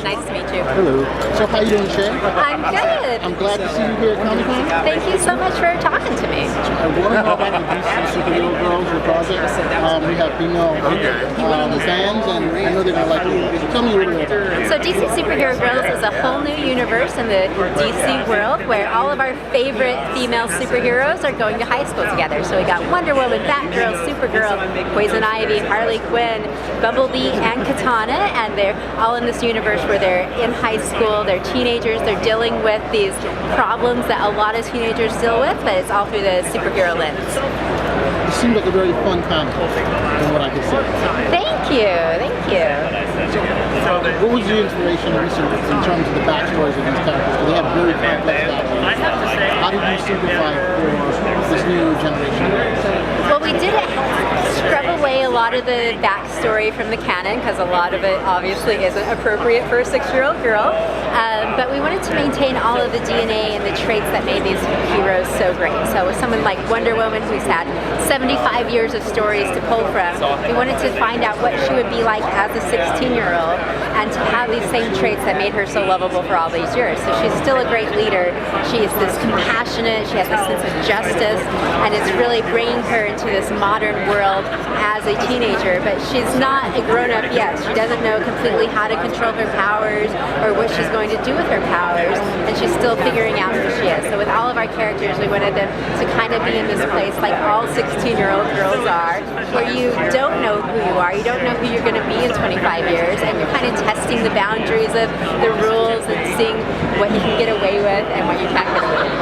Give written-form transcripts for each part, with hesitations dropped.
Nice to meet you. Hello. So how you doing, Shea? I'm good. I'm glad to see you here at Comic-Con. Thank you so much for talking to me. I want to know about the DC Superhero Girls, your project. We have female fans, and I know they're going to like it. So tell me a little bit about it. So DC Superhero Girls is a whole new universe in the DC world where all of our favorite female superheroes are going to high school together. So we got Wonder Woman, Batgirl, Supergirl, Poison Ivy, Harley Quinn, Bumblebee, and Katana, and they're all in this universe where they're in high school, they're teenagers, they're dealing with these problems that a lot of teenagers deal with, but it's all through the superhero lens. It seems like a very fun comic, from what I can say. Thank you, thank you. So, what was the inspiration in terms of the backstories of these characters? Because they have very complex backstories. How did you simplify it for this new generation? Well, we did scrub away a lot of the backstory from the canon because a lot of it obviously isn't appropriate for a 6-year-old girl. But we wanted to maintain all of the DNA and the traits that made these heroes so great. So with someone like Wonder Woman, who's had 75 years of stories to pull from, we wanted to find out what she would be like as a 16-year-old and to have these same traits that made her so lovable for all these years. So she's still a great leader. She is this compassionate, she has this sense of justice, and it's really bringing her into this modern world as a teenager, but she's not a grown-up yet. She doesn't know completely how to control her powers or what she's going to do with her powers, and she's still figuring out who she is. So with all of our characters, we wanted them to kind of be in this place like all 16-year-old girls are, where you don't know who you are, you don't know who you're going to be in 25 years, and you're kind of testing the boundaries of the rules and seeing what you can get away with and what you can't get away with.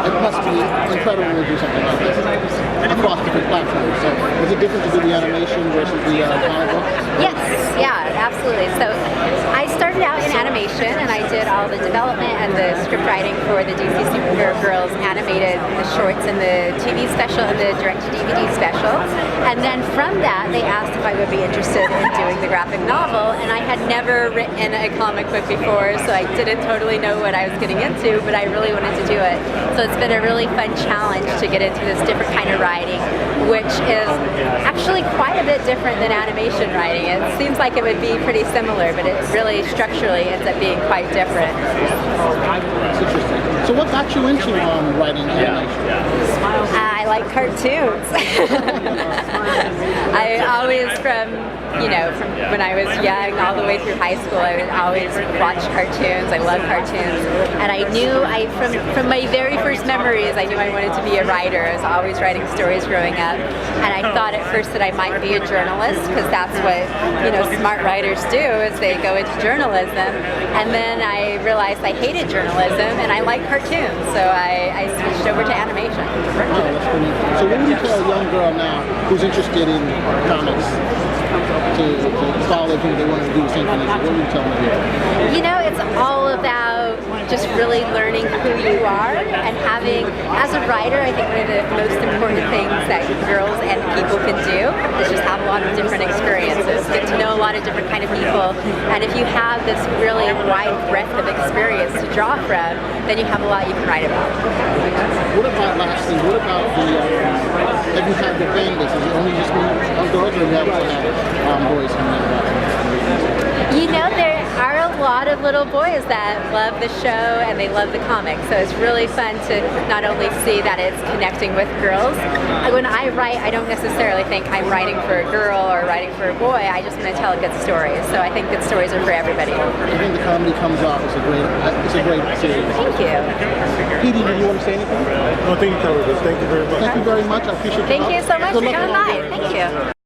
It must be incredible to do something like this across different platforms. So is it different to do the animation versus the comic book? Yes, yeah, absolutely. So I started out in animation and I did all the development and the script writing for the DC Superhero Girls animated, the shorts and the TV special and the direct-to-DVD special. And then from that, they asked if I would be interested in doing the graphic novel, and I had never written a comic book before, so I didn't totally know what I was getting into, but I really wanted to do it. So it's been a really fun challenge to get into this different kind of writing, which is actually quite a bit different than animation writing. It seems like it would be pretty similar, but it really structurally ends up being quite different. That's interesting. So what got you into writing animation? I like cartoons. I always from when I was young all the way through high school, I would always watch cartoons. I love cartoons. And I knew, from my very first memories, I knew I wanted to be a writer. I was always writing stories growing up. And I thought at first that I might be a journalist, because that's what, smart writers do, is they go into journalism. And then I realized I hated journalism and I like cartoons. So I switched over to animation. Oh, that's pretty neat. So what would you tell a young girl now who's interested in comics to college and they want to do the same thing as you? What would you tell them to do? It's all about just really learning who you are and having, as a writer, I think one of the most important things that girls and people can do is just have a lot of different experiences, get to know a lot of different kind of people, and if you have this really wide breadth of experience to draw from, then you have a lot you can write about. What about, lastly, have you had the fan base? Is it only just girls, or have you also had boys coming in? There are a lot of little boys that love the show and they love the comics, so it's really fun to not only see that it's connecting with girls. When I write, I don't necessarily think I'm writing for a girl or writing for a boy. I just want to tell a good story, so I think good stories are for everybody. I think the comedy comes off. It's a great series. Thank you. Petey, do you want to say anything? No, thank you, Thank you very much. Thank you very much. I appreciate your help. Thank you so much for coming by. Thank you.